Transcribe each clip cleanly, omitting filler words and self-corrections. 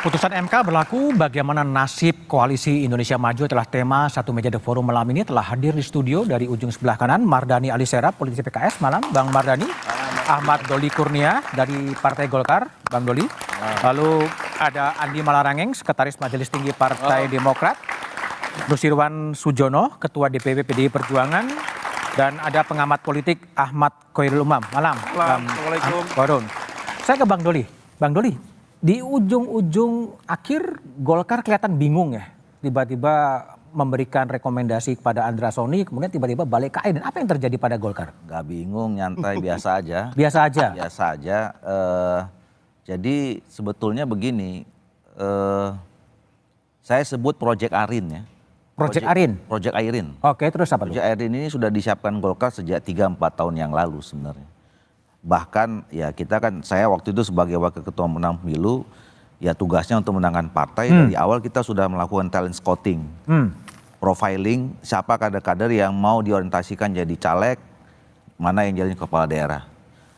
Putusan MK berlaku, bagaimana nasib koalisi Indonesia Maju adalah tema satu meja The Forum malam ini. Telah hadir di studio dari ujung sebelah kanan Mardhani Alisera, politisi PKS. Malam Bang Mardhani. Ahmad Doli Kurnia dari Partai Golkar, Bang Doli. Lalu ada Andi Malarangeng, Sekretaris Majelis Tinggi Partai Demokrat. Nusirwan Sujono, Ketua DPP PDI Perjuangan. Dan ada pengamat politik Ahmad Khoirul Umam. Malam Bang Ahmad. Saya ke Bang Doli. Bang Doli, di ujung-ujung akhir Golkar kelihatan bingung ya. Tiba-tiba memberikan rekomendasi kepada Andra Soni, kemudian tiba-tiba balik ke Air. Dan apa yang terjadi pada Golkar? Gak bingung, nyantai, biasa aja. Biasa aja? Biasa aja. Jadi sebetulnya begini, saya sebut Project Arin ya. Project Arin? Project Airin. Oke, terus apa? Project Airin ini sudah disiapkan Golkar sejak 3-4 tahun yang lalu sebenarnya. Bahkan ya kita kan, saya waktu itu sebagai wakil ketua pemenang pemilu, ya tugasnya untuk menangkan partai. Dari awal kita sudah melakukan talent scouting, profiling siapa kader-kader yang mau diorientasikan jadi caleg, mana yang jadi kepala daerah.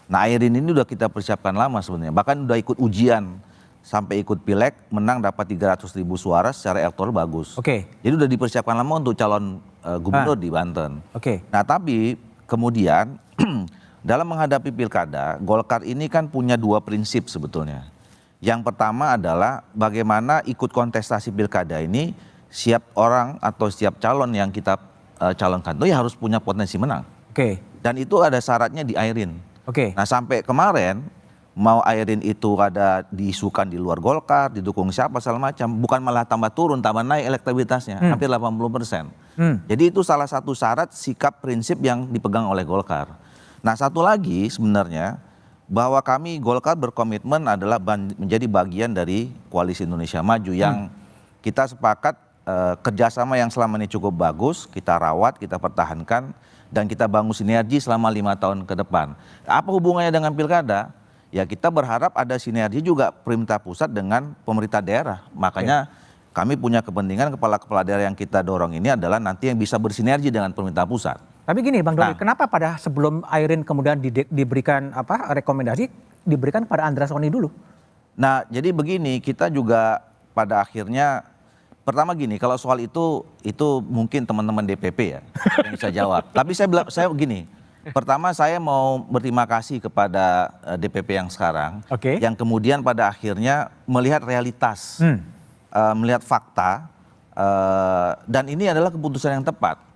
Nah Airin ini udah kita persiapkan lama sebenarnya, bahkan udah ikut ujian, sampai ikut pileg, menang dapat 300.000 suara secara elektoral bagus. Oke. Jadi udah dipersiapkan lama untuk calon gubernur di Banten. Oke. Nah tapi kemudian dalam menghadapi pilkada, Golkar ini kan punya dua prinsip sebetulnya. Yang pertama adalah bagaimana ikut kontestasi pilkada ini, siap orang atau siap calon yang kita calonkan itu ya harus punya potensi menang. Oke. Dan itu ada syaratnya di Airin. Oke. Nah sampai kemarin, mau Airin itu ada diisukan di luar Golkar, didukung siapa segala macam, bukan malah tambah turun, tambah naik elektabilitasnya, hampir 80%. Jadi itu salah satu syarat sikap prinsip yang dipegang oleh Golkar. Nah satu lagi sebenarnya, bahwa kami Golkar berkomitmen adalah menjadi bagian dari Koalisi Indonesia Maju yang kita sepakat kerjasama yang selama ini cukup bagus, kita rawat, kita pertahankan, dan kita bangun sinergi selama 5 tahun ke depan. Apa hubungannya dengan pilkada? Ya kita berharap ada sinergi juga pemerintah pusat dengan pemerintah daerah. Makanya kami punya kepentingan kepala-kepala daerah yang kita dorong ini adalah nanti yang bisa bersinergi dengan pemerintah pusat. Tapi gini Bang Doli, kenapa pada sebelum Airin kemudian diberikan rekomendasi, diberikan pada Andra Soni dulu? Nah jadi begini, kita juga pada akhirnya, pertama gini, kalau soal itu mungkin teman-teman DPP ya yang bisa jawab. Tapi saya begini, pertama saya mau berterima kasih kepada DPP yang sekarang, yang kemudian pada akhirnya melihat realitas, melihat fakta, dan ini adalah keputusan yang tepat.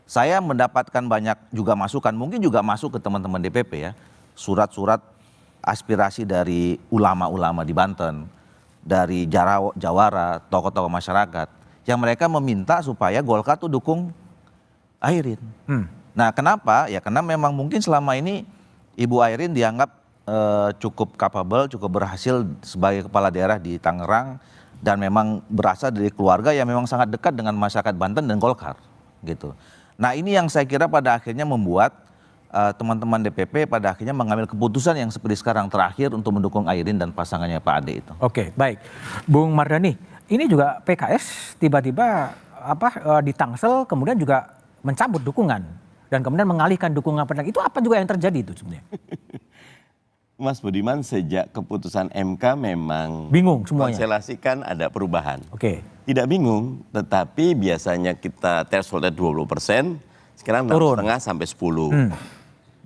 Saya mendapatkan banyak juga masukan, mungkin juga masuk ke teman-teman DPP ya, surat-surat aspirasi dari ulama-ulama di Banten, dari Jawara, tokoh-tokoh masyarakat, yang mereka meminta supaya Golkar tuh dukung Airin. Nah kenapa? Ya karena memang mungkin selama ini Ibu Airin dianggap cukup capable, cukup berhasil sebagai kepala daerah di Tangerang, dan memang berasal dari keluarga yang memang sangat dekat dengan masyarakat Banten dan Golkar gitu. Nah ini yang saya kira pada akhirnya membuat teman-teman DPP pada akhirnya mengambil keputusan yang seperti sekarang terakhir untuk mendukung Airin dan pasangannya Pak Ade itu. Oke, baik. Bung Mardhani, ini juga PKS tiba-tiba di Tangsel kemudian juga mencabut dukungan dan kemudian mengalihkan dukungan pada itu, apa juga yang terjadi itu sebenarnya? Mas Budiman, sejak keputusan MK memang bingung semuanya. Konstelasikan ada perubahan. Oke. Tidak bingung, tetapi biasanya kita thresholdnya 20%, sekarang 6,5 sampai 10.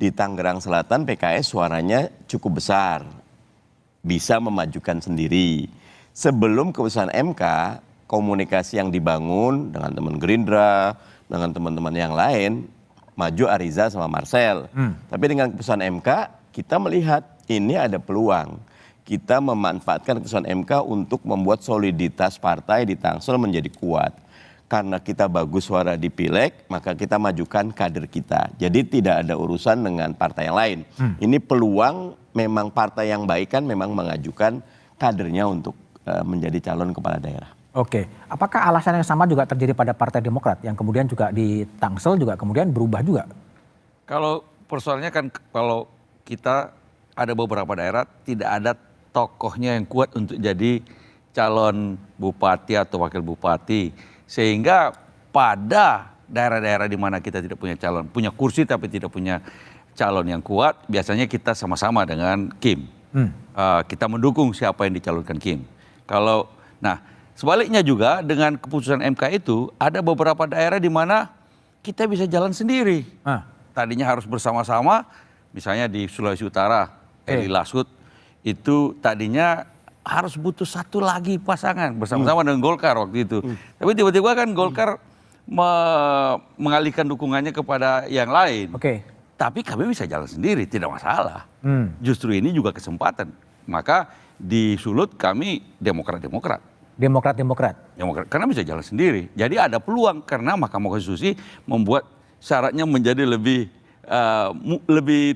Di Tangerang Selatan PKS suaranya cukup besar, bisa memajukan sendiri. Sebelum keputusan MK, komunikasi yang dibangun dengan teman Gerindra, dengan teman-teman yang lain, maju Ariza sama Marcel. Tapi dengan keputusan MK, kita melihat ini ada peluang. Kita memanfaatkan keputusan MK untuk membuat soliditas partai di Tangsel menjadi kuat. Karena kita bagus suara di pileg, maka kita majukan kader kita. Jadi tidak ada urusan dengan partai yang lain. Ini peluang, memang partai yang baik kan memang mengajukan kadernya untuk menjadi calon kepala daerah. Oke, apakah alasan yang sama juga terjadi pada Partai Demokrat yang kemudian juga di Tangsel juga kemudian berubah juga? Kalau persoalannya kan kalau kita ada beberapa daerah tidak ada tokohnya yang kuat untuk jadi calon bupati atau wakil bupati, sehingga pada daerah-daerah di mana kita tidak punya calon, punya kursi tapi tidak punya calon yang kuat, biasanya kita sama-sama dengan Kim. Kita mendukung siapa yang dicalonkan Kim. Nah, sebaliknya juga dengan keputusan MK itu ada beberapa daerah di mana kita bisa jalan sendiri. Tadinya harus bersama-sama, misalnya di Sulawesi Utara, Eli Lasut itu tadinya harus butuh satu lagi pasangan bersama-sama dengan Golkar waktu itu. Tapi tiba-tiba kan Golkar mengalihkan dukungannya kepada yang lain. Tapi kami bisa jalan sendiri, tidak masalah. Justru ini juga kesempatan. Maka di Sulut kami Demokrat-Demokrat. Karena bisa jalan sendiri. Jadi ada peluang karena Mahkamah Konstitusi membuat syaratnya menjadi lebih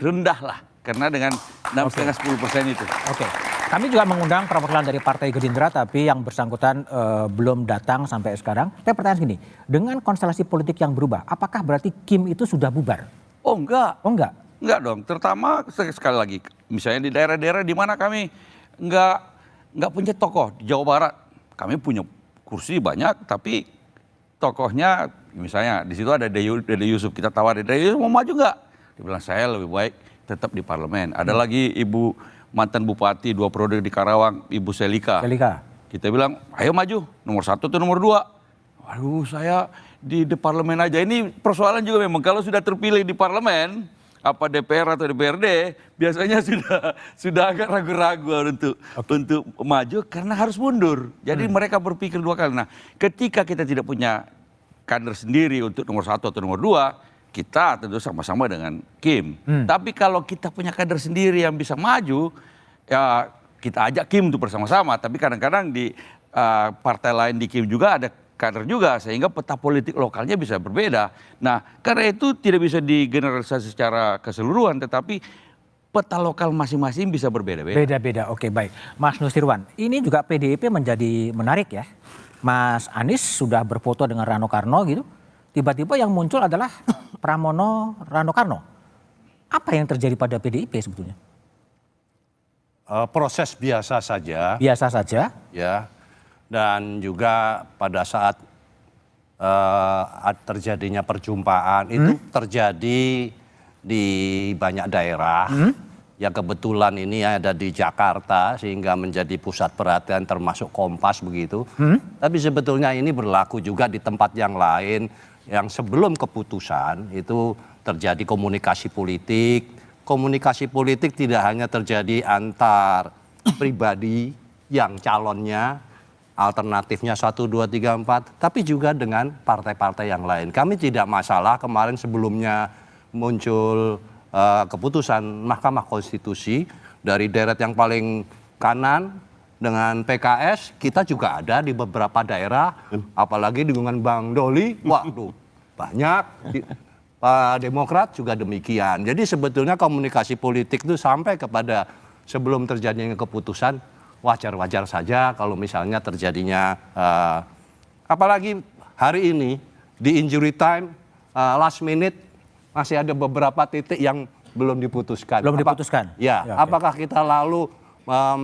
rendah lah. Karena dengan 6,5-10% itu. Kami juga mengundang perwakilan dari Partai Gerindra, tapi yang bersangkutan belum datang sampai sekarang. Tapi pertanyaan gini, dengan konstelasi politik yang berubah, apakah berarti Kim itu sudah bubar? Oh enggak. Oh enggak? Enggak dong, terutama sekali lagi, misalnya di daerah-daerah di mana kami enggak punya tokoh. Di Jawa Barat kami punya kursi banyak, tapi tokohnya misalnya di situ ada Dede Yusuf, kita tawarin, Dede Yusuf mau maju enggak? Dia bilang saya lebih baik tetap di parlemen. Ada lagi ibu mantan bupati 2 periode di Karawang, Ibu Selika. Kita bilang, ayo maju, nomor 1 atau nomor 2. Waduh, saya di parlemen aja. Ini persoalan juga memang, kalau sudah terpilih di parlemen, apa DPR atau DPRD, biasanya sudah agak ragu-ragu untuk maju karena harus mundur. Jadi mereka berpikir 2 kali. Nah, ketika kita tidak punya kader sendiri untuk nomor 1 atau nomor 2, kita tentu sama-sama dengan Kim. Tapi kalau kita punya kader sendiri yang bisa maju, ya kita ajak Kim untuk bersama-sama. Tapi kadang-kadang di partai lain di Kim juga ada kader juga, sehingga peta politik lokalnya bisa berbeda. Nah, karena itu tidak bisa digeneralisasi secara keseluruhan, tetapi peta lokal masing-masing bisa berbeda-beda. Beda-beda, oke baik. Mas Nusirwan, ini juga PDIP menjadi menarik ya. Mas Anies sudah berfoto dengan Rano Karno gitu. Tiba-tiba yang muncul adalah Pramono Rano Karno. Apa yang terjadi pada PDIP sebetulnya? Proses biasa saja. Biasa saja. Ya. Dan juga pada saat terjadinya perjumpaan itu terjadi di banyak daerah. Yang kebetulan ini ada di Jakarta sehingga menjadi pusat perhatian termasuk Kompas begitu. Tapi sebetulnya ini berlaku juga di tempat yang lain. Yang sebelum keputusan itu terjadi komunikasi politik. Komunikasi politik tidak hanya terjadi antar pribadi yang calonnya, alternatifnya 1, 2, 3, 4, tapi juga dengan partai-partai yang lain. Kami tidak masalah kemarin sebelumnya muncul keputusan Mahkamah Konstitusi dari deret yang paling kanan dengan PKS, kita juga ada di beberapa daerah, apalagi dengan Bang Doli, waduh banyak, Pak Demokrat juga demikian. Jadi sebetulnya komunikasi politik itu sampai kepada sebelum terjadinya keputusan, wajar-wajar saja kalau misalnya terjadinya, apalagi hari ini di injury time, last minute, masih ada beberapa titik yang belum diputuskan. Belum diputuskan? Ya, apakah kita lalu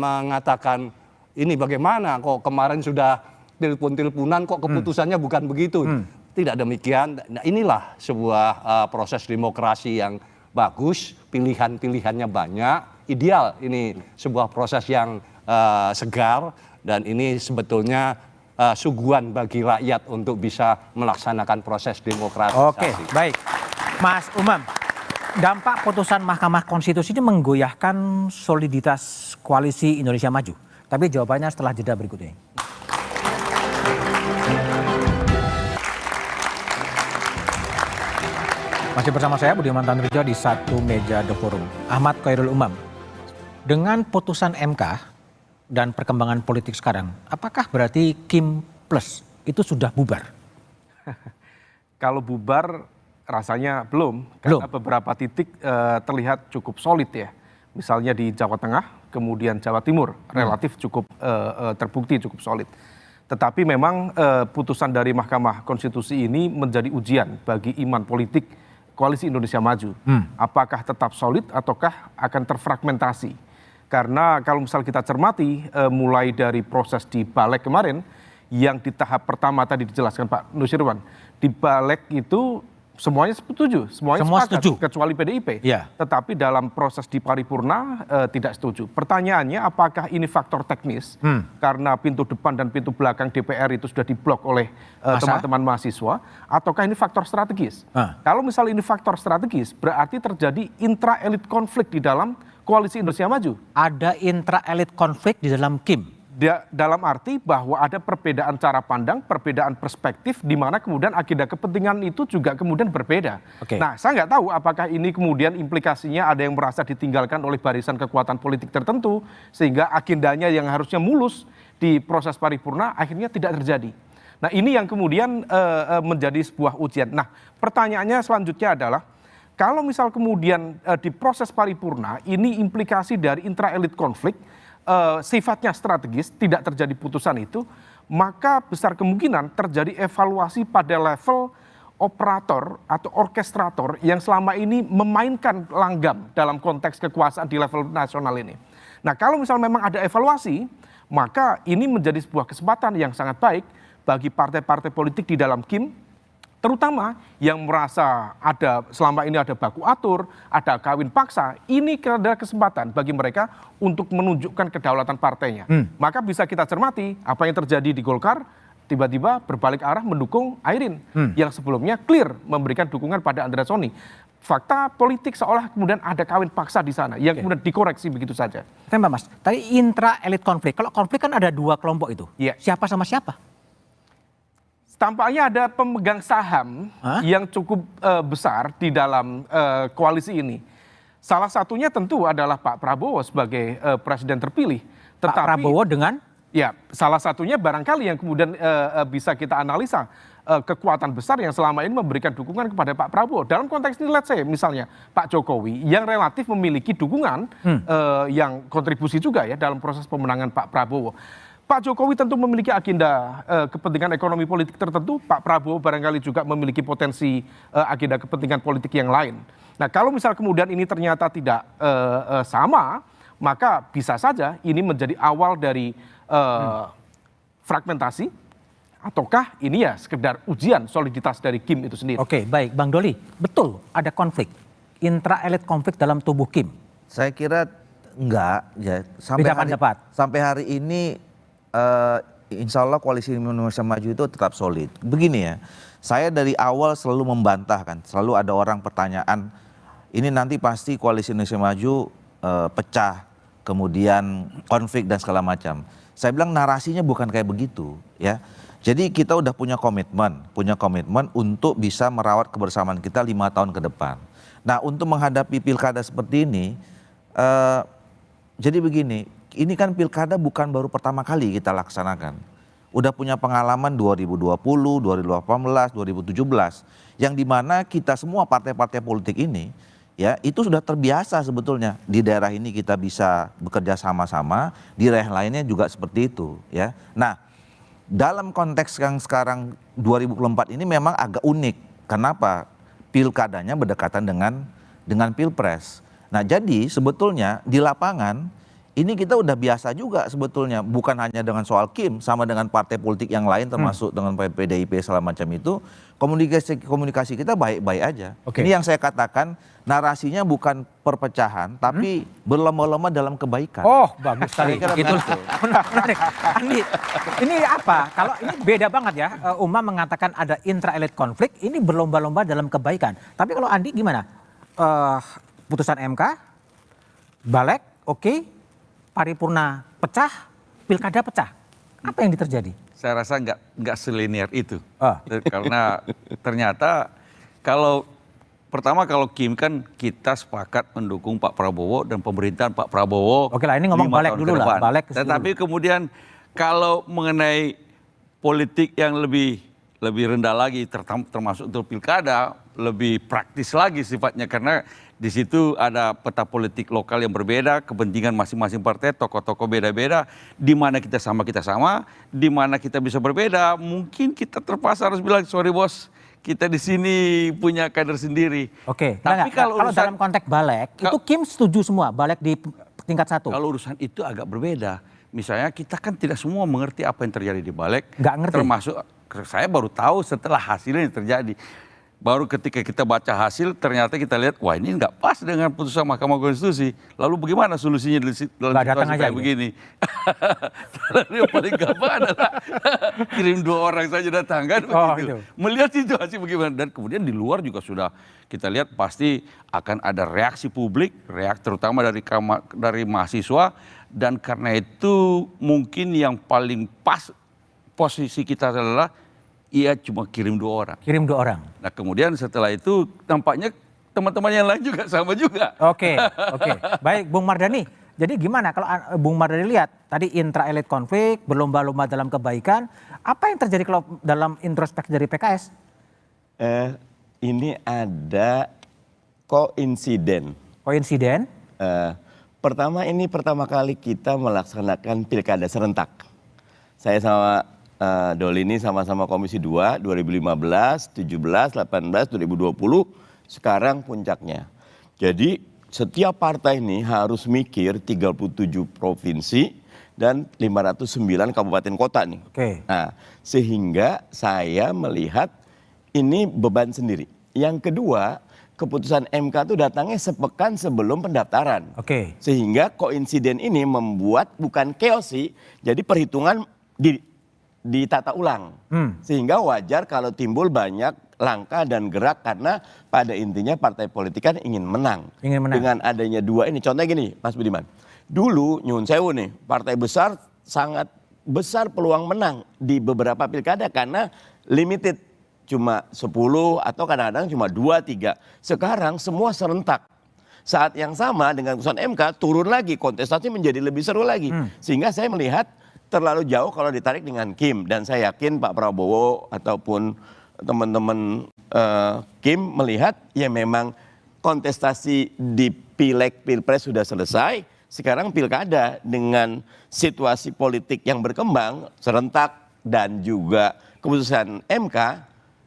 mengatakan, ini bagaimana kok kemarin sudah telepon-teleponan kok keputusannya bukan begitu. Tidak demikian. Nah, inilah sebuah proses demokrasi yang bagus, pilihan-pilihannya banyak, ideal. Ini sebuah proses yang segar dan ini sebetulnya suguhan bagi rakyat untuk bisa melaksanakan proses demokrasi. Oke, baik. Mas Umam, dampak putusan Mahkamah Konstitusi ini menggoyahkan soliditas koalisi Indonesia Maju. Tapi jawabannya setelah jeda berikut ini. Masih bersama saya Budiman Tanrijo di Satu Meja The Forum. Ahmad Khairul Umam, dengan putusan MK dan perkembangan politik sekarang, apakah berarti Kim Plus itu sudah bubar? Kalau bubar rasanya belum, karena beberapa titik terlihat cukup solid ya. Misalnya di Jawa Tengah, kemudian Jawa Timur, relatif cukup terbukti cukup solid. Tetapi memang putusan dari Mahkamah Konstitusi ini menjadi ujian bagi iman politik Koalisi Indonesia Maju. Apakah tetap solid ataukah akan terfragmentasi? Karena kalau misal kita cermati mulai dari proses di Balik kemarin, yang di tahap pertama tadi dijelaskan Pak Nusirwan, di Balik itu Semuanya setuju, semuanya Semua sepakat, setuju. kecuali PDIP. Iya. Tetapi dalam proses di paripurna tidak setuju. Pertanyaannya apakah ini faktor teknis karena pintu depan dan pintu belakang DPR itu sudah diblok oleh teman-teman mahasiswa, ataukah ini faktor strategis? Kalau misal ini faktor strategis, berarti terjadi intra-elit konflik di dalam koalisi Indonesia Maju. Ada intra-elit konflik di dalam KIM. Dalam arti bahwa ada perbedaan cara pandang, perbedaan perspektif, di mana kemudian agenda kepentingan itu juga kemudian berbeda. Oke. Nah, saya nggak tahu apakah ini kemudian implikasinya ada yang merasa ditinggalkan oleh barisan kekuatan politik tertentu, sehingga agendanya yang harusnya mulus di proses paripurna akhirnya tidak terjadi. Nah, ini yang kemudian menjadi sebuah ujian. Nah, pertanyaannya selanjutnya adalah, kalau misal kemudian di proses paripurna ini implikasi dari intra-elit konflik, sifatnya strategis, tidak terjadi putusan itu, maka besar kemungkinan terjadi evaluasi pada level operator atau orkestrator yang selama ini memainkan langgam dalam konteks kekuasaan di level nasional ini. Nah, kalau misal memang ada evaluasi, maka ini menjadi sebuah kesempatan yang sangat baik bagi partai-partai politik di dalam KIM, terutama yang merasa selama ini ada baku atur, ada kawin paksa, ini adalah kesempatan bagi mereka untuk menunjukkan kedaulatan partainya. Maka bisa kita cermati apa yang terjadi di Golkar, tiba-tiba berbalik arah mendukung Airin, yang sebelumnya clear memberikan dukungan pada Andreas Soni. Fakta politik seolah kemudian ada kawin paksa di sana, yang kemudian dikoreksi begitu saja. Tembak Mas, tadi intra-elit konflik. Kalau konflik kan ada dua kelompok itu. Iya. Siapa sama siapa? Tampaknya ada pemegang saham yang cukup besar di dalam koalisi ini. Salah satunya tentu adalah Pak Prabowo sebagai presiden terpilih. Pak Prabowo dengan? Ya, salah satunya barangkali yang kemudian bisa kita analisa kekuatan besar yang selama ini memberikan dukungan kepada Pak Prabowo. Dalam konteks ini, let's say misalnya Pak Jokowi yang relatif memiliki dukungan yang kontribusi juga ya dalam proses pemenangan Pak Prabowo. Pak Jokowi tentu memiliki agenda kepentingan ekonomi politik tertentu, Pak Prabowo barangkali juga memiliki potensi agenda kepentingan politik yang lain. Nah, kalau misal kemudian ini ternyata tidak sama, maka bisa saja ini menjadi awal dari fragmentasi, ataukah ini ya sekedar ujian soliditas dari KIM itu sendiri. Oke, baik. Bang Doli, betul ada konflik, intra-elit konflik dalam tubuh KIM? Saya kira enggak ya. Beda pendapat. Sampai hari ini insya Allah koalisi Indonesia Maju itu tetap solid. Begini ya, saya dari awal selalu membantah kan, selalu ada orang pertanyaan, ini nanti pasti koalisi Indonesia Maju pecah, kemudian konflik dan segala macam. Saya bilang narasinya bukan kayak begitu ya. Jadi kita udah punya komitmen untuk bisa merawat kebersamaan kita 5 tahun ke depan. Nah, untuk menghadapi pilkada seperti ini, jadi begini, ini kan pilkada bukan baru pertama kali kita laksanakan. Udah punya pengalaman 2020, 2018, 2017. Yang dimana kita semua partai-partai politik ini, ya itu sudah terbiasa sebetulnya. Di daerah ini kita bisa bekerja sama-sama, di daerah lainnya juga seperti itu. Ya. Nah, dalam konteks yang sekarang 2024 ini memang agak unik. Kenapa? Pilkadanya berdekatan dengan pilpres. Nah, jadi sebetulnya di lapangan, ini kita udah biasa juga sebetulnya, bukan hanya dengan soal KIM, sama dengan partai politik yang lain termasuk dengan PDIP segala macam itu, komunikasi kita baik-baik aja. Oke. Ini yang saya katakan, narasinya bukan perpecahan, tapi berlomba-lomba dalam kebaikan. Oh, bagus sekali. Kira-kira Gitu. begitu. Menarik. Andi, ini apa? Kalau ini beda banget ya. Uma mengatakan ada intra-elit konflik, ini berlomba-lomba dalam kebaikan. Tapi kalau Andi gimana? Putusan MK, Balek, oke. Paripurna pecah, pilkada pecah. Apa yang terjadi? Saya rasa nggak selinier itu. Karena ternyata kalau KIM kan kita sepakat mendukung Pak Prabowo dan pemerintahan Pak Prabowo. Oke lah, ini ngomong 5 Balek tahun dulu ke lah. depan. Balek Tetapi kemudian kalau mengenai politik yang lebih rendah lagi, termasuk untuk pilkada, lebih praktis lagi sifatnya, karena di situ ada peta politik lokal yang berbeda, kepentingan masing-masing partai, tokoh-tokoh beda-beda, di mana kita sama, di mana kita bisa berbeda. Mungkin kita terpaksa harus bilang, sorry bos, kita di sini punya kader sendiri. Oke, tapi kalau dalam konteks Balek, itu KIM setuju semua, Balek di tingkat 1. Kalau urusan itu agak berbeda. Misalnya kita kan tidak semua mengerti apa yang terjadi di Balek. Nggak ngerti. Termasuk saya baru tahu setelah hasilnya yang terjadi. Baru ketika kita baca hasil, ternyata kita lihat, wah ini nggak pas dengan putusan Mahkamah Konstitusi. Lalu bagaimana solusinya dalam Nggak datang situasi aja kayak gitu? begini? Yang paling gampang adalah kirim 2 orang saja datang kan Oh, begitu. itu. Melihat situasi bagaimana. Dan kemudian di luar juga sudah kita lihat pasti akan ada reaksi publik, terutama dari mahasiswa. Dan karena itu mungkin yang paling pas posisi kita adalah ia cuma kirim 2 orang. Kirim 2 orang. Nah kemudian setelah itu tampaknya teman-teman yang lain juga sama juga. Oke. Baik, Bung Mardhani. Jadi gimana kalau Bung Mardhani lihat tadi intra-elit konflik, berlomba-lomba dalam kebaikan, apa yang terjadi kalau dalam introspeksi dari PKS? Ini ada koinsiden. Koinsiden? Pertama ini pertama kali kita melaksanakan pilkada serentak. Saya sama Doli ini sama-sama Komisi 2, 2015, 17, 18, 2020, sekarang puncaknya. Jadi setiap partai ini harus mikir 37 provinsi dan 509 kabupaten kota nih. Oke. Nah, sehingga saya melihat ini beban sendiri. Yang kedua, keputusan MK itu datangnya sepekan sebelum pendaftaran. Oke. Sehingga koinsiden ini membuat bukan chaos sih, jadi perhitungan ditata ulang. Sehingga wajar kalau timbul banyak langkah dan gerak karena pada intinya partai politik kan ingin menang. Dengan adanya 2 ini, contohnya gini Mas Budiman. Dulu nyun sewu nih, partai besar sangat besar peluang menang di beberapa pilkada karena limited. Cuma 10 atau kadang-kadang cuma 2, 3. Sekarang semua serentak. Saat yang sama dengan keputusan MK turun lagi, kontestasi menjadi lebih seru lagi. Sehingga saya melihat terlalu jauh kalau ditarik dengan Kim. Dan saya yakin Pak Prabowo ataupun teman-teman Kim melihat ya memang kontestasi di Pileg, Pilpres sudah selesai. Sekarang pilkada dengan situasi politik yang berkembang, serentak dan juga keputusan MK,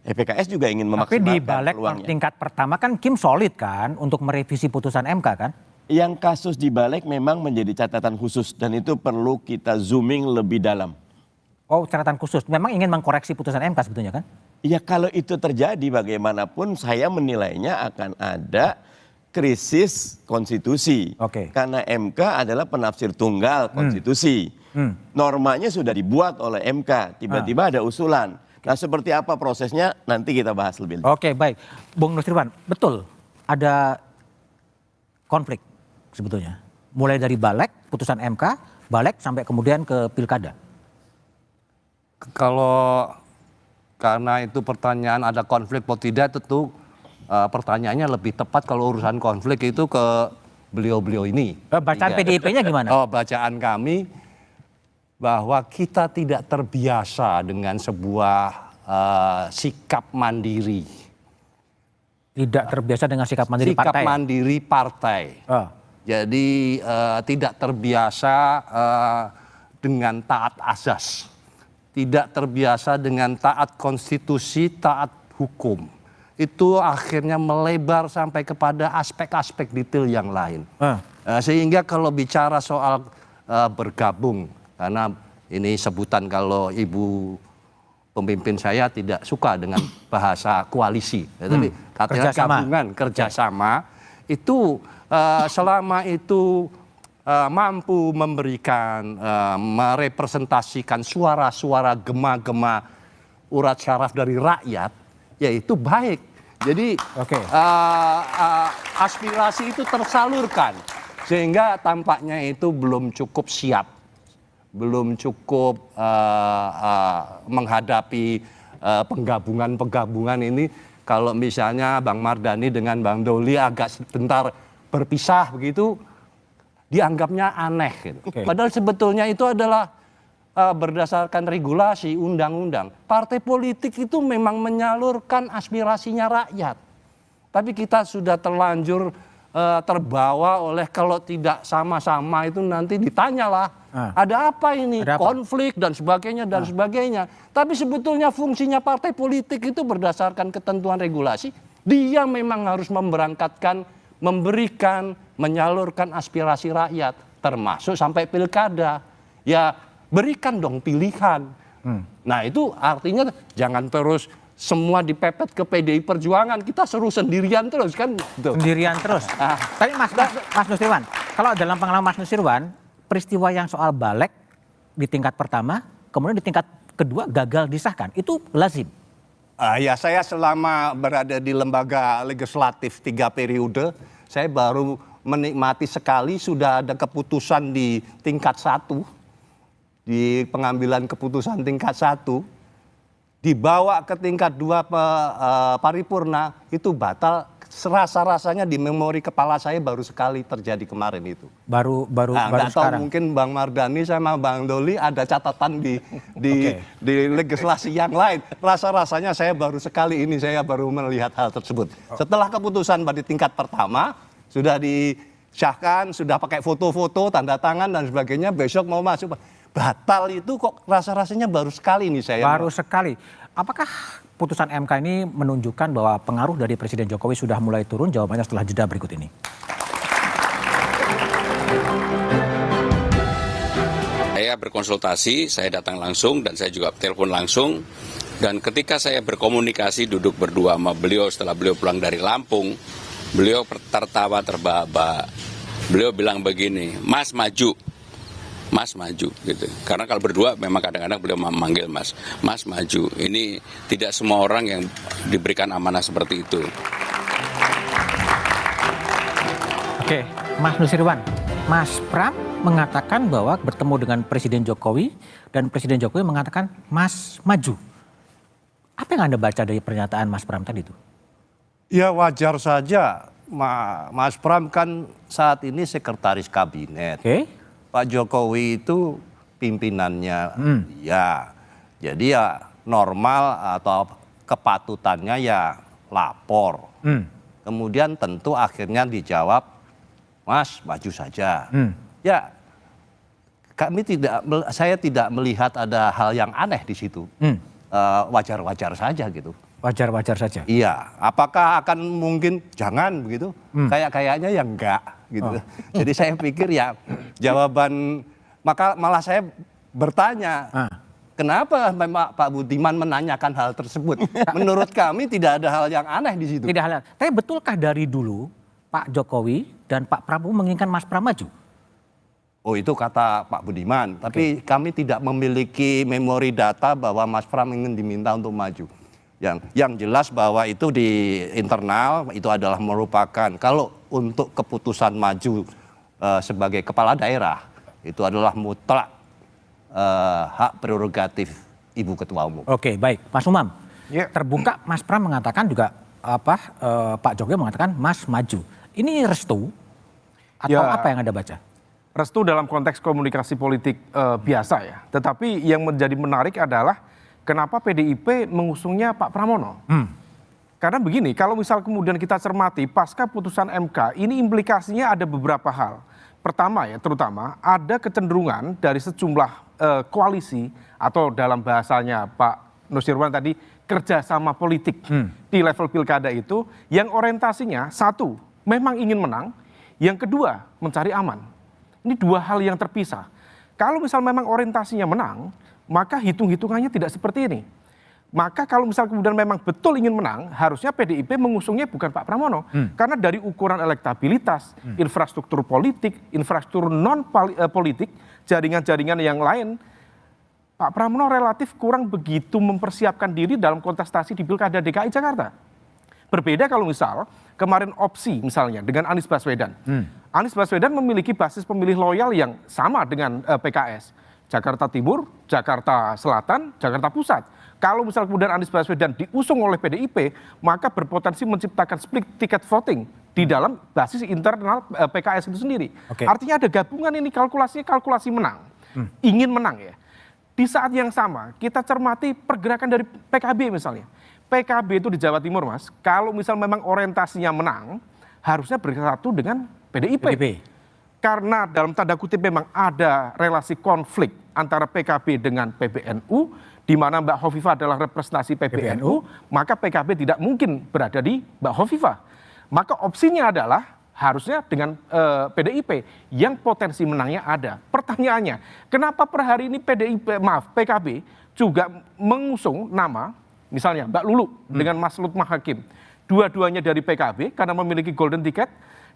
PKS juga ingin memaksimalkan Tapi di balik peluangnya. tingkat pertama kan Kim solid kan untuk merevisi putusan MK kan? Yang kasus di balik memang menjadi catatan khusus dan itu perlu kita zooming lebih dalam. Oh, catatan khusus. Memang ingin mengkoreksi putusan MK sebetulnya kan? Ya kalau itu terjadi bagaimanapun saya menilainya akan ada krisis konstitusi. Oke. Karena MK adalah penafsir tunggal konstitusi. Normanya sudah dibuat oleh MK, tiba-tiba ada usulan. Nah seperti apa prosesnya nanti kita bahas lebih lanjut. Oke, baik. Bung Nusirwan, betul ada konflik sebetulnya. Mulai dari balik, putusan MK, balik sampai kemudian ke pilkada. Kalau karena itu pertanyaan ada konflik atau tidak, tentu pertanyaannya lebih tepat kalau urusan konflik itu ke beliau-beliau ini. Bacaan PDIP-nya gimana? Oh, bacaan kami bahwa kita tidak terbiasa dengan sebuah sikap mandiri. Tidak terbiasa dengan sikap mandiri Sikap partai. mandiri partai. Jadi tidak terbiasa dengan taat azas. Tidak terbiasa dengan taat konstitusi, taat hukum. Itu akhirnya melebar sampai kepada aspek-aspek detail yang lain. Sehingga kalau bicara soal bergabung, karena ini sebutan kalau ibu pemimpin saya tidak suka dengan bahasa koalisi. Tapi katanya gabungan, kerjasama, itu selama itu mampu memberikan, merepresentasikan suara-suara gema-gema urat syaraf dari rakyat, ya itu baik. Jadi aspirasi itu tersalurkan, sehingga tampaknya itu belum cukup siap, belum cukup menghadapi penggabungan-penggabungan ini. Kalau misalnya Bang Mardhani dengan Bang Doli agak sebentar berpisah begitu, dianggapnya aneh gitu. Padahal sebetulnya itu adalah berdasarkan regulasi undang-undang. Partai politik itu memang menyalurkan aspirasinya rakyat. Tapi kita sudah terlanjur terbawa oleh kalau tidak sama-sama itu nanti ditanyalah ada apa ini, konflik dan sebagainya dan sebagainya. Tapi sebetulnya fungsinya partai politik itu berdasarkan ketentuan regulasi, dia memang harus memberangkatkan, memberikan, menyalurkan aspirasi rakyat, termasuk sampai pilkada. Ya berikan dong pilihan. Nah itu artinya jangan terus semua dipepet ke PDI Perjuangan, kita seru sendirian terus kan. Tuh. Sendirian terus. Tapi Mas Nusirwan, kalau dalam pengalaman Mas Nusirwan, peristiwa yang soal balik di tingkat pertama, kemudian di tingkat kedua gagal disahkan, itu lazim. Ya saya selama berada di lembaga legislatif 3 periode, saya baru menikmati sekali sudah ada keputusan di tingkat 1, di pengambilan keputusan tingkat 1, dibawa ke tingkat 2 paripurna, itu batal. Rasa-rasanya di memori kepala saya baru sekali terjadi kemarin itu. Baru Nggak tahu sekarang. mungkin Bang Mardhani sama Bang Doli ada catatan di legislasi yang lain. Rasa-rasanya saya baru sekali ini saya baru melihat hal tersebut. Setelah keputusan pada tingkat pertama sudah disahkan, sudah pakai foto-foto, tanda tangan dan sebagainya, besok mau masuk. Batal itu kok rasa-rasanya baru sekali ini saya. Baru sekali. Apakah putusan MK ini menunjukkan bahwa pengaruh dari Presiden Jokowi sudah mulai turun? Jawabannya setelah jeda berikut ini. Saya berkonsultasi, saya datang langsung dan saya juga telepon langsung. Dan ketika saya berkomunikasi duduk berdua sama beliau setelah beliau pulang dari Lampung, beliau tertawa terbahak-bahak. Beliau bilang begini, Mas maju. Mas maju gitu. Karena kalau berdua memang kadang-kadang beliau memanggil Mas. Mas maju. Ini tidak semua orang yang diberikan amanah seperti itu. Oke, Mas Nusirwan, Mas Pram mengatakan bahwa bertemu dengan Presiden Jokowi dan Presiden Jokowi mengatakan Mas maju. Apa yang Anda baca dari pernyataan Mas Pram tadi itu? Ya wajar saja, Mas Pram kan saat ini sekretaris kabinet. Oke. Pak Jokowi itu pimpinannya dia. Jadi ya normal atau kepatutannya ya lapor. Kemudian tentu akhirnya dijawab, Mas maju saja. Ya saya tidak melihat ada hal yang aneh di situ. Wajar-wajar saja gitu. Wajar-wajar saja. Iya, apakah akan mungkin jangan begitu? Kayaknya ya enggak gitu. Jadi saya pikir ya jawaban malah saya bertanya, kenapa Pak Budiman menanyakan hal tersebut? Menurut kami tidak ada hal yang aneh di situ. Tidak hal. Tapi betulkah dari dulu Pak Jokowi dan Pak Prabowo menginginkan Mas Pram maju? Oh itu kata Pak Budiman, tapi kami tidak memiliki memori data bahwa Mas Pram ingin diminta untuk maju. Yang jelas bahwa itu di internal itu adalah merupakan kalau untuk keputusan maju sebagai kepala daerah itu adalah mutlak hak prerogatif Ibu Ketua Umum. Oke, baik, Mas Umam. Ya. Terbuka Mas Pram mengatakan juga Pak Jokowi mengatakan Mas maju. Ini restu atau apa yang Anda baca? Restu dalam konteks komunikasi politik biasa ya. Tetapi yang menjadi menarik adalah kenapa PDIP mengusungnya Pak Pramono. Karena begini, kalau misal kemudian kita cermati pasca putusan MK, ini implikasinya ada beberapa hal. Pertama ya, terutama ada kecenderungan dari sejumlah koalisi atau dalam bahasanya Pak Nusirwan tadi kerjasama politik di level pilkada itu yang orientasinya satu, memang ingin menang, yang kedua mencari aman. Ini dua hal yang terpisah. Kalau misal memang orientasinya menang, maka hitung-hitungannya tidak seperti ini. Maka kalau misal kemudian memang betul ingin menang, harusnya PDIP mengusungnya bukan Pak Pramono. Karena dari ukuran elektabilitas, infrastruktur politik, infrastruktur non-politik, jaringan-jaringan yang lain, Pak Pramono relatif kurang begitu mempersiapkan diri dalam kontestasi di Pilkada DKI Jakarta. Berbeda kalau misal kemarin opsi misalnya dengan Anies Baswedan. Anies Baswedan memiliki basis pemilih loyal yang sama dengan PKS. Jakarta Timur, Jakarta Selatan, Jakarta Pusat. Kalau misal kemudian Anies Baswedan diusung oleh PDIP, maka berpotensi menciptakan split ticket voting di dalam basis internal PKS itu sendiri. Artinya ada gabungan ini kalkulasi menang. Ingin menang ya. Di saat yang sama kita cermati pergerakan dari PKB misalnya. PKB itu di Jawa Timur Mas, kalau misal memang orientasinya menang, harusnya bersatu dengan PDIP. Karena dalam tanda kutip memang ada relasi konflik antara PKB dengan PBNU, di mana Mbak Hovifah adalah representasi PBNU, maka PKB tidak mungkin berada di Mbak Hovifah. Maka opsinya adalah harusnya dengan PDIP yang potensi menangnya ada. Pertanyaannya, kenapa per hari ini PKB juga mengusung nama Misalnya Mbak Lulu dengan Mas Lutmah Hakim. Dua-duanya dari PKB karena memiliki golden ticket.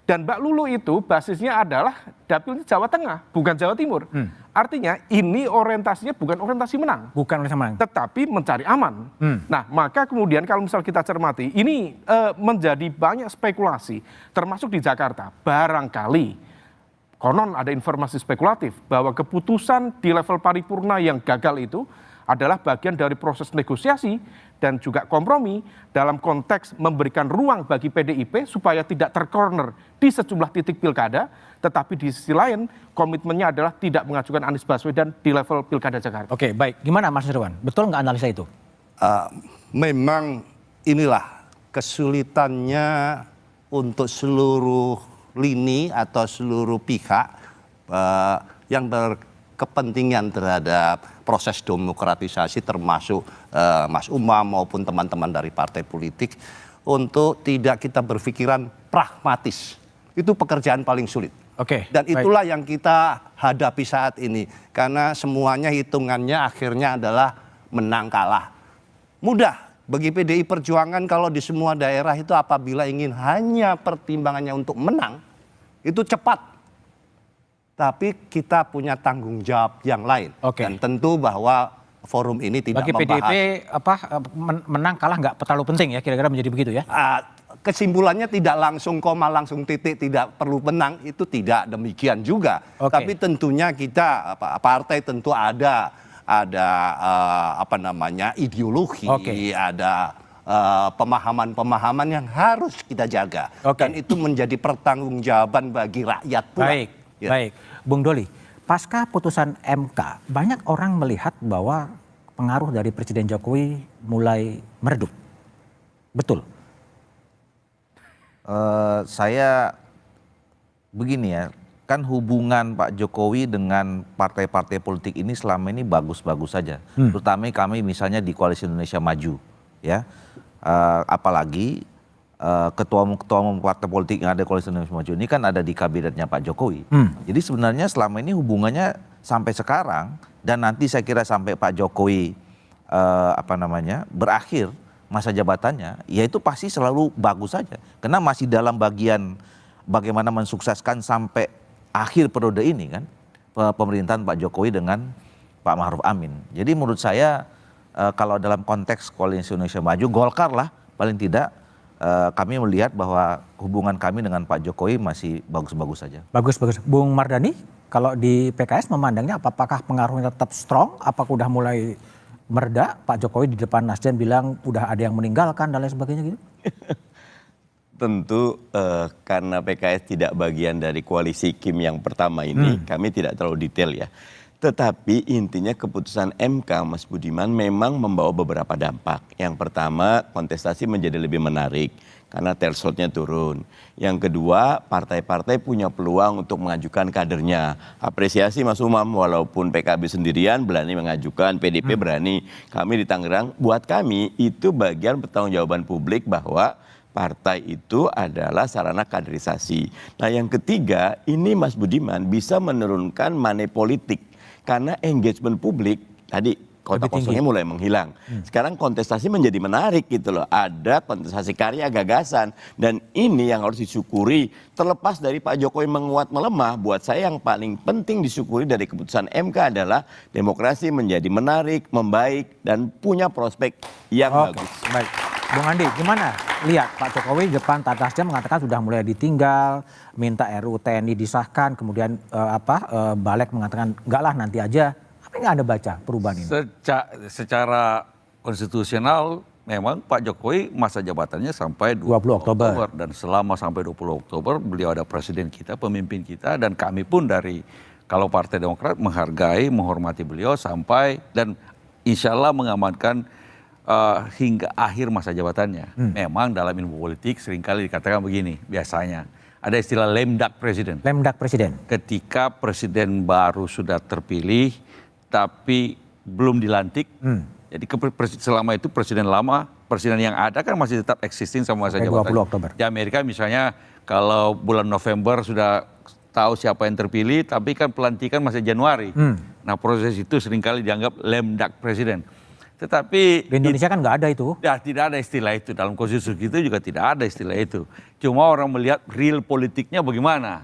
Dan Mbak Lulu itu basisnya adalah dapilnya Jawa Tengah, bukan Jawa Timur. Artinya ini orientasinya bukan orientasi menang. Bukan oleh menang. Tetapi mencari aman. Nah, maka kemudian kalau misal kita cermati, ini menjadi banyak spekulasi, termasuk di Jakarta. Barangkali, konon ada informasi spekulatif bahwa keputusan di level paripurna yang gagal itu adalah bagian dari proses negosiasi dan juga kompromi dalam konteks memberikan ruang bagi PDIP supaya tidak tercorner di sejumlah titik pilkada, tetapi di sisi lain komitmennya adalah tidak mengajukan Anies Baswedan di level pilkada Jakarta. Oke, baik. Gimana Mas Nusirwan? Betul nggak analisa itu? Memang inilah kesulitannya untuk seluruh lini atau seluruh pihak yang berkepentingan terhadap proses demokratisasi termasuk Mas Umam maupun teman-teman dari partai politik untuk tidak kita berpikiran pragmatis. Itu pekerjaan paling sulit. Oke. Dan itulah yang kita hadapi saat ini. Karena semuanya hitungannya akhirnya adalah menang kalah. Mudah bagi PDI Perjuangan kalau di semua daerah itu apabila ingin hanya pertimbangannya untuk menang, itu cepat. Tapi kita punya tanggung jawab yang lain. Oke. Dan tentu bahwa forum ini tidak Bagi membahas. PDIP menang kalah nggak terlalu penting ya, kira-kira menjadi begitu ya? Kesimpulannya tidak langsung koma, langsung titik, tidak perlu menang, itu tidak demikian juga. Oke. Tapi tentunya kita partai tentu ada ideologi, Oke. ada pemahaman-pemahaman yang harus kita jaga. Oke. Dan itu menjadi pertanggungjawaban bagi rakyat pula. Baik, Ya. baik. Bung Doli, pasca putusan MK, banyak orang melihat bahwa pengaruh dari Presiden Jokowi mulai meredup. Betul? Saya begini ya, kan hubungan Pak Jokowi dengan partai-partai politik ini selama ini bagus-bagus saja. Terutama kami misalnya di Koalisi Indonesia Maju, ya. Apalagi ketua umum partai politik yang ada di Koalisi Indonesia Maju ini kan ada di kabinetnya Pak Jokowi. Jadi sebenarnya selama ini hubungannya sampai sekarang dan nanti saya kira sampai Pak Jokowi berakhir masa jabatannya, ya itu pasti selalu bagus saja. Karena masih dalam bagian bagaimana mensukseskan sampai akhir periode ini kan pemerintahan Pak Jokowi dengan Pak Ma'ruf Amin. Jadi menurut saya kalau dalam konteks Koalisi Indonesia Maju, Golkar lah paling tidak kami melihat bahwa hubungan kami dengan Pak Jokowi masih bagus-bagus saja. Bagus-bagus. Bung Mardhani, kalau di PKS memandangnya apakah pengaruhnya tetap strong? Apakah udah mulai mereda? Pak Jokowi di depan Nasdem bilang udah ada yang meninggalkan dan lain sebagainya gitu? Tentu karena PKS tidak bagian dari koalisi Kim yang pertama ini, kami tidak terlalu detail ya. Tetapi intinya keputusan MK, Mas Budiman, memang membawa beberapa dampak. Yang pertama, kontestasi menjadi lebih menarik karena thresholdnya turun. Yang kedua, partai-partai punya peluang untuk mengajukan kadernya. Apresiasi Mas Umam, walaupun PKB sendirian berani mengajukan, PDIP berani. Kami di Tangerang, buat kami itu bagian pertanggungjawaban publik bahwa partai itu adalah sarana kaderisasi. Nah yang ketiga, ini Mas Budiman bisa menurunkan money politik. Karena engagement publik tadi kota kosongnya mulai menghilang. Sekarang kontestasi menjadi menarik gitu loh. Ada kontestasi karya gagasan. Dan ini yang harus disyukuri. Terlepas dari Pak Jokowi menguat melemah, buat saya yang paling penting disyukuri dari keputusan MK adalah demokrasi menjadi menarik, membaik, dan punya prospek yang bagus. Baik. Bung Andi, gimana? Lihat Pak Jokowi di depan Nasdem mengatakan sudah mulai ditinggal, minta RUU TNI disahkan, kemudian Balik mengatakan enggak lah nanti aja. Apa yang Anda baca perubahan ini? Secara konstitusional memang Pak Jokowi masa jabatannya sampai 20 Oktober. Dan selama sampai 20 Oktober beliau ada presiden kita, pemimpin kita, dan kami pun dari kalau Partai Demokrat menghargai, menghormati beliau sampai dan insya Allah mengamankan hingga akhir masa jabatannya. Memang dalam ilmu politik seringkali dikatakan begini, biasanya ada istilah lemdak presiden. Lemdak presiden. Ketika presiden baru sudah terpilih tapi belum dilantik, jadi selama itu presiden lama, presiden yang ada kan masih tetap existing sama masa jabatan. 20 Oktober. Di Amerika misalnya kalau bulan November sudah tahu siapa yang terpilih, tapi kan pelantikan masih Januari. Nah proses itu seringkali dianggap lemdak presiden. Tetapi Di Indonesia kan nggak ada itu. ya tidak ada istilah itu, dalam konstitusi kita juga tidak ada istilah itu. Cuma orang melihat real politiknya bagaimana.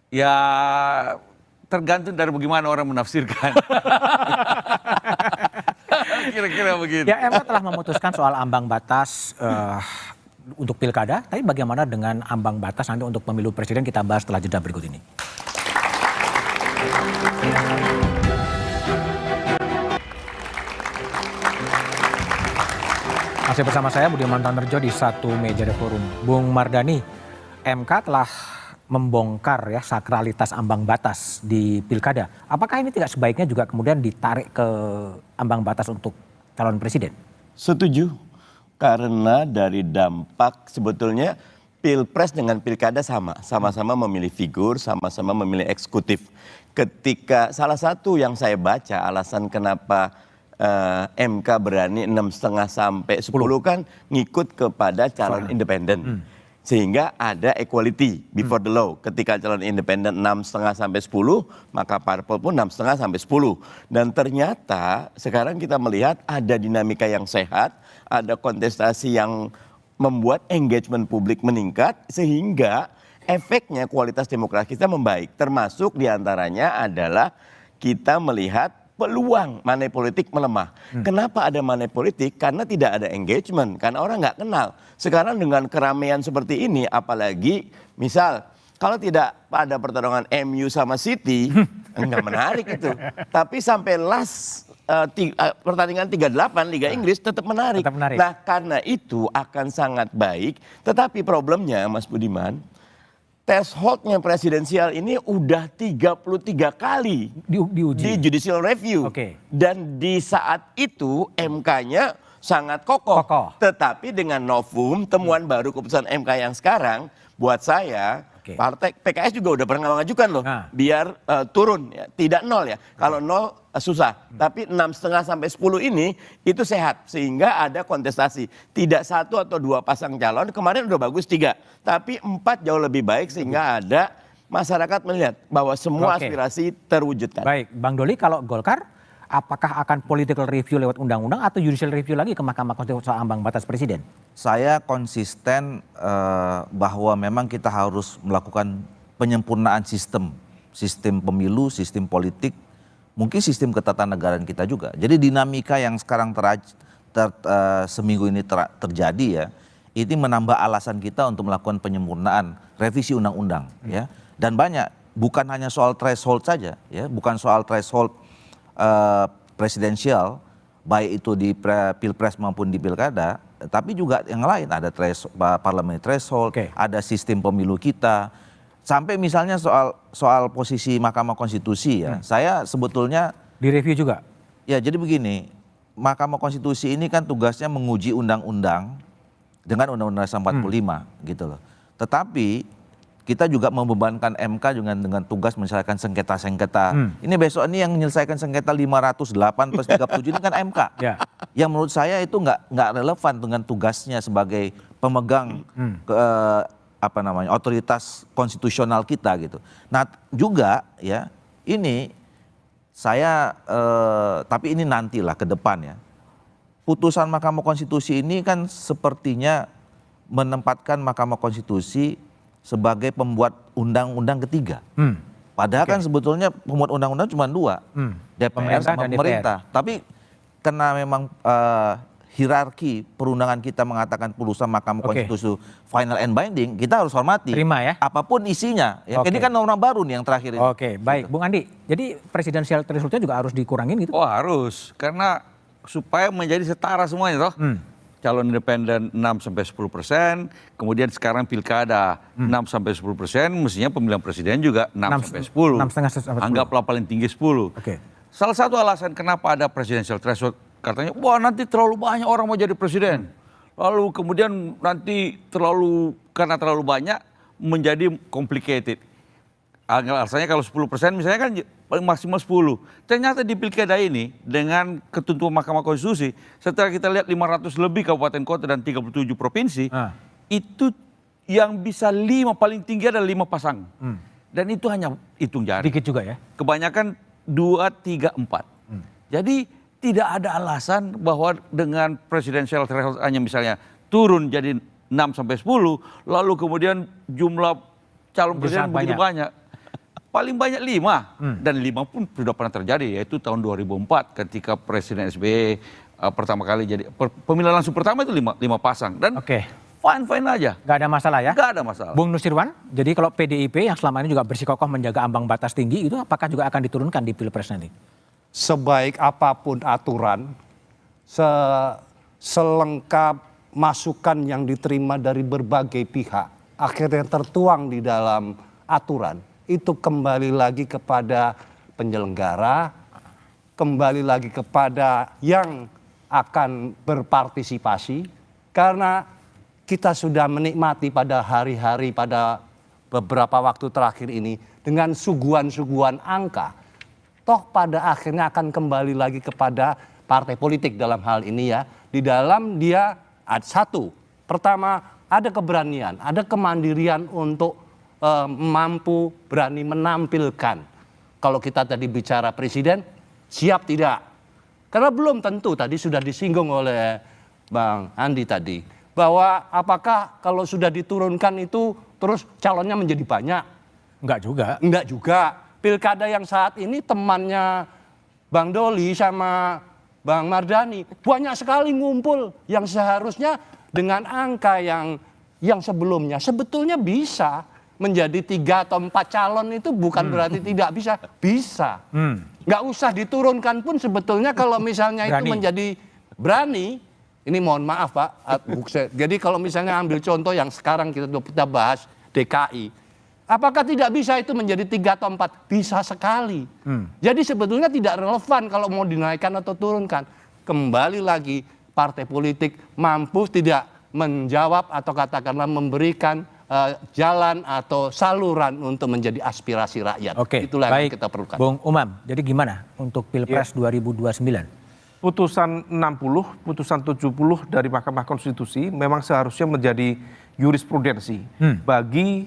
Ya tergantung dari bagaimana orang menafsirkan. Kira-kira begitu. Ya, MK telah memutuskan soal ambang batas untuk pilkada, tapi bagaimana dengan ambang batas nanti untuk pemilu presiden, kita bahas setelah jeda berikut ini. Masih bersama saya Budiman Tanrejo di Satu Meja The Forum. Bung Mardhani, MK telah membongkar ya sakralitas ambang batas di pilkada. Apakah ini tidak sebaiknya juga kemudian ditarik ke ambang batas untuk calon presiden? Setuju, karena dari dampak sebetulnya pilpres dengan pilkada sama-sama memilih figur, sama-sama memilih eksekutif. Ketika salah satu yang saya baca alasan kenapa MK berani 6,5 sampai 10 kan ngikut kepada calon independen. Sehingga ada equality before the law. Ketika calon independen 6,5 sampai 10, maka parpol pun 6,5 sampai 10. Dan ternyata sekarang kita melihat ada dinamika yang sehat, ada kontestasi yang membuat engagement publik meningkat, sehingga efeknya kualitas demokrasi kita membaik. Termasuk diantaranya adalah kita melihat peluang money politik melemah. Kenapa ada money politik? Karena tidak ada engagement, karena orang nggak kenal. Sekarang dengan keramaian seperti ini, apalagi misal kalau tidak ada pertarungan MU sama City, nggak menarik itu. Tapi sampai pertandingan 38 Liga Inggris tetap menarik. Nah, karena itu akan sangat baik. Tetapi problemnya, Mas Budiman, thresholdnya presidensial ini udah 33 kali diuji di judicial review. Dan di saat itu MK-nya sangat kokoh. Tetapi dengan novum, temuan baru keputusan MK yang sekarang, buat saya, partai PKS juga udah pernah mengajukan loh, biar turun, ya. Tidak 0 ya. Kalau 0 susah. Tapi 6,5 sampai 10 ini itu sehat, sehingga ada kontestasi. Tidak 1 atau 2 pasang calon, kemarin udah bagus 3. Tapi 4 jauh lebih baik, sehingga ada masyarakat melihat bahwa semua aspirasi terwujudkan. Baik, Bang Doli, kalau Golkar, apakah akan political review lewat undang-undang atau judicial review lagi ke Mahkamah Konstitusi soal ambang batas presiden? Saya konsisten bahwa memang kita harus melakukan penyempurnaan sistem pemilu, sistem politik, mungkin sistem ketatanegaraan kita juga. Jadi dinamika yang sekarang seminggu ini terjadi ya, ini menambah alasan kita untuk melakukan penyempurnaan revisi undang-undang ya. Dan banyak, bukan hanya soal threshold saja ya, bukan soal threshold presidensial, baik itu di pilpres maupun di pilkada, tapi juga yang lain, ada parliamentary threshold, ada sistem pemilu kita, sampai misalnya soal posisi Mahkamah Konstitusi ya, saya sebetulnya direview juga. Ya, jadi begini, Mahkamah Konstitusi ini kan tugasnya menguji undang-undang dengan Undang-Undang 45 gitu loh. Tetapi kita juga membebankan MK dengan tugas menyelesaikan sengketa-sengketa. Ini besok ini yang menyelesaikan sengketa 508 plus 37 ini kan MK. Yang menurut saya itu nggak relevan dengan tugasnya sebagai pemegang otoritas konstitusional kita gitu. Nah juga ya ini saya tapi ini nantilah ke depan ya. Putusan Mahkamah Konstitusi ini kan sepertinya menempatkan Mahkamah Konstitusi sebagai pembuat undang-undang ketiga. Padahal kan sebetulnya pembuat undang-undang cuma 2, DPR sama pemerintah. Tapi karena memang hierarki perundangan kita mengatakan putusan Mahkamah Konstitusi final and binding, kita harus hormati. Terima ya. Apapun isinya. Ya, ini kan norma baru nih yang terakhir ini. Baik. Bung Andi, jadi presidensial thresholdnya juga harus dikurangin gitu? Oh harus, karena supaya menjadi setara semuanya toh. Calon independen 6-10%, kemudian sekarang pilkada 6-10%, mestinya pemilihan presiden juga 6-10. Anggaplah paling tinggi 10. Salah satu alasan kenapa ada presidential threshold, katanya wah nanti terlalu banyak orang mau jadi presiden. Lalu kemudian nanti karena terlalu banyak menjadi complicated. Alasannya kalau 10% misalnya kan maksimal 10. Ternyata di pilkada ini dengan ketentuan Mahkamah Konstitusi, setelah kita lihat 500 lebih kabupaten kota dan 37 provinsi, itu yang bisa 5 paling tinggi ada 5 pasang. Dan itu hanya hitung jari. Dikit juga ya? Kebanyakan 2, 3, 4. Jadi tidak ada alasan bahwa dengan presidential threshold hanya misalnya turun jadi 6 sampai 10, lalu kemudian jumlah calon presiden begitu banyak. Paling banyak 5, dan 5 pun sudah pernah terjadi, yaitu tahun 2004 ketika Presiden SBY pertama kali jadi, pemilihan langsung pertama itu 5 pasang, dan fine aja. Nggak ada masalah ya? Nggak ada masalah. Bung Nusirwan, jadi kalau PDIP yang selama ini juga bersikokoh menjaga ambang batas tinggi, itu apakah juga akan diturunkan di Pilpres nanti? Sebaik apapun aturan, selengkap masukan yang diterima dari berbagai pihak, akhirnya tertuang di dalam aturan, itu kembali lagi kepada penyelenggara, kembali lagi kepada yang akan berpartisipasi, karena kita sudah menikmati pada hari-hari, pada beberapa waktu terakhir ini dengan suguhan-suguhan angka. Toh pada akhirnya akan kembali lagi kepada partai politik dalam hal ini ya. Di dalam dia ada satu, pertama ada keberanian, ada kemandirian untuk mampu berani menampilkan. Kalau kita tadi bicara presiden, siap tidak? Karena belum tentu, tadi sudah disinggung oleh Bang Andi tadi, bahwa apakah kalau sudah diturunkan itu terus calonnya menjadi banyak? Enggak juga. Enggak juga. Pilkada yang saat ini temannya Bang Doli sama Bang Mardhani banyak sekali ngumpul yang seharusnya dengan angka yang sebelumnya sebetulnya bisa menjadi 3 atau 4 calon, itu bukan berarti tidak bisa. Nggak usah diturunkan pun sebetulnya kalau misalnya itu menjadi berani. Ini mohon maaf Pak, jadi kalau misalnya ambil contoh yang sekarang kita bahas DKI, apakah tidak bisa itu menjadi 3 atau 4? Bisa sekali. Jadi sebetulnya tidak relevan kalau mau dinaikkan atau turunkan. Kembali lagi partai politik mampu tidak menjawab atau katakanlah memberikan jalan atau saluran untuk menjadi aspirasi rakyat. Itulah yang kita perlukan. Bung Umam, jadi gimana untuk Pilpres 2029? Putusan 60, putusan 70 dari Mahkamah Konstitusi memang seharusnya menjadi jurisprudensi bagi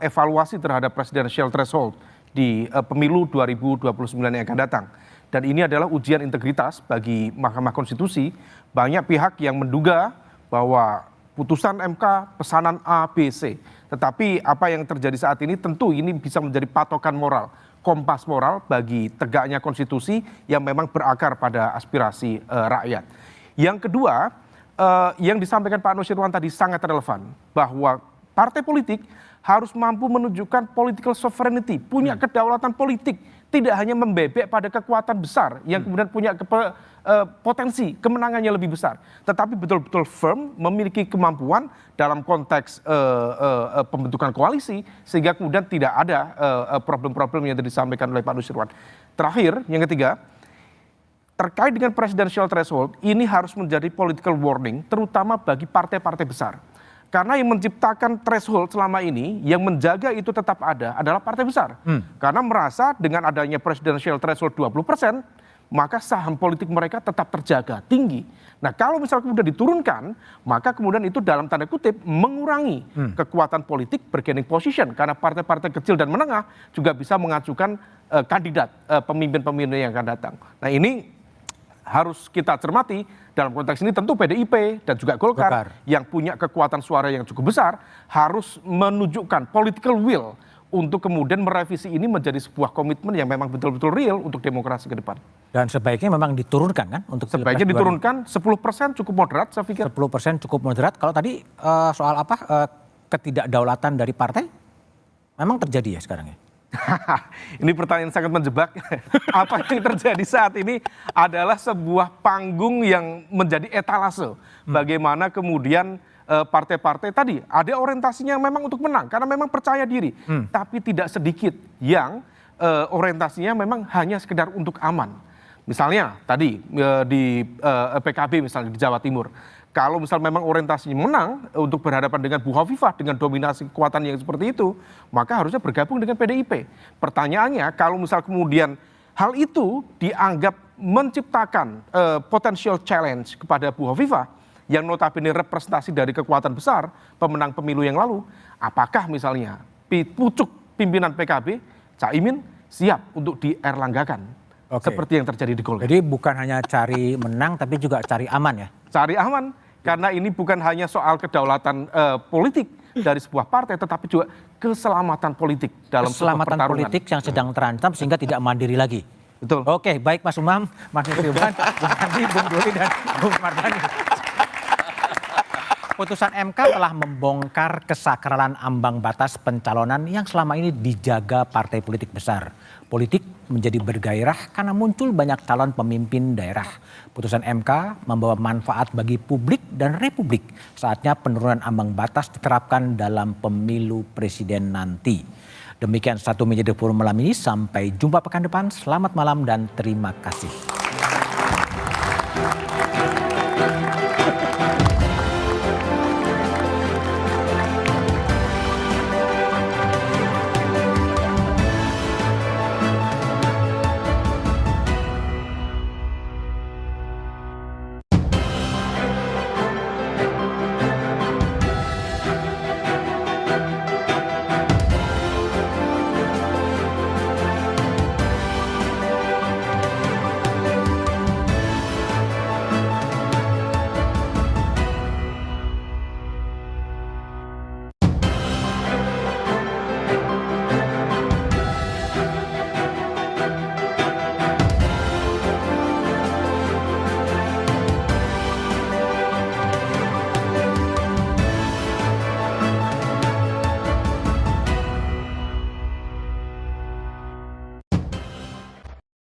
evaluasi terhadap presidential threshold di pemilu 2029 yang akan datang. Dan ini adalah ujian integritas bagi Mahkamah Konstitusi. Banyak pihak yang menduga bahwa putusan MK pesanan A, B, C. Tetapi apa yang terjadi saat ini tentu ini bisa menjadi patokan moral, kompas moral bagi tegaknya konstitusi yang memang berakar pada aspirasi rakyat. Yang kedua, yang disampaikan Pak Nusirwan tadi sangat relevan, bahwa partai politik harus mampu menunjukkan political sovereignty, punya kedaulatan politik, tidak hanya membebek pada kekuatan besar yang kemudian punya potensi kemenangannya lebih besar, tetapi betul-betul firm, memiliki kemampuan dalam konteks pembentukan koalisi, sehingga kemudian tidak ada problem-problem yang tadi disampaikan oleh Pak Nusirwan. Terakhir, yang ketiga, terkait dengan presidential threshold, ini harus menjadi political warning, terutama bagi partai-partai besar. Karena yang menciptakan threshold selama ini, yang menjaga itu tetap ada adalah partai besar. Karena merasa dengan adanya presidential threshold 20%, maka saham politik mereka tetap terjaga tinggi. Nah kalau misalnya kemudian diturunkan, maka kemudian itu dalam tanda kutip mengurangi kekuatan politik bargaining position. Karena partai-partai kecil dan menengah juga bisa mengajukan kandidat pemimpin-pemimpin yang akan datang. Nah ini harus kita cermati, dalam konteks ini tentu PDIP dan juga Golkar yang punya kekuatan suara yang cukup besar harus menunjukkan political will untuk kemudian merevisi ini menjadi sebuah komitmen yang memang betul-betul real untuk demokrasi ke depan. Dan sebaiknya memang diturunkan kan untuk sebaiknya diturunkan 10% cukup moderat saya pikir. 10% cukup moderat. Kalau tadi soal apa ketidakdaulatan dari partai memang terjadi ya sekarang ya? Ini pertanyaan sangat menjebak. Apa yang terjadi saat ini adalah sebuah panggung yang menjadi etalase. Bagaimana kemudian partai-partai tadi ada orientasinya memang untuk menang karena memang percaya diri. Tapi tidak sedikit yang orientasinya memang hanya sekedar untuk aman. Misalnya tadi di PKB misalnya di Jawa Timur. Kalau misal memang orientasinya menang untuk berhadapan dengan Bu Hovifah dengan dominasi kekuatan yang seperti itu, maka harusnya bergabung dengan PDIP. Pertanyaannya, kalau misal kemudian hal itu dianggap menciptakan potential challenge kepada Bu Hovifah, yang notabene representasi dari kekuatan besar pemenang pemilu yang lalu, apakah misalnya pucuk pimpinan PKB, Caimin, siap untuk dierlanggakan? Seperti yang terjadi di Golkar. Jadi bukan hanya cari menang tapi juga cari aman ya? Cari aman, karena ini bukan hanya soal kedaulatan politik dari sebuah partai, tetapi juga keselamatan politik dalam sebuah Keselamatan pertarungan. politik yang sedang terancam sehingga tidak mandiri lagi. Betul. Oke, baik Mas Umam, Mas Nusriwan, Bung Andi, Bung Doli, dan Bung Mardhani. Putusan MK telah membongkar kesakralan ambang batas pencalonan yang selama ini dijaga partai politik besar. Politik menjadi bergairah karena muncul banyak calon pemimpin daerah. Putusan MK membawa manfaat bagi publik dan republik. Saatnya penurunan ambang batas diterapkan dalam pemilu presiden nanti. Demikian Satu Meja The Forum malam ini. Sampai jumpa pekan depan. Selamat malam dan terima kasih.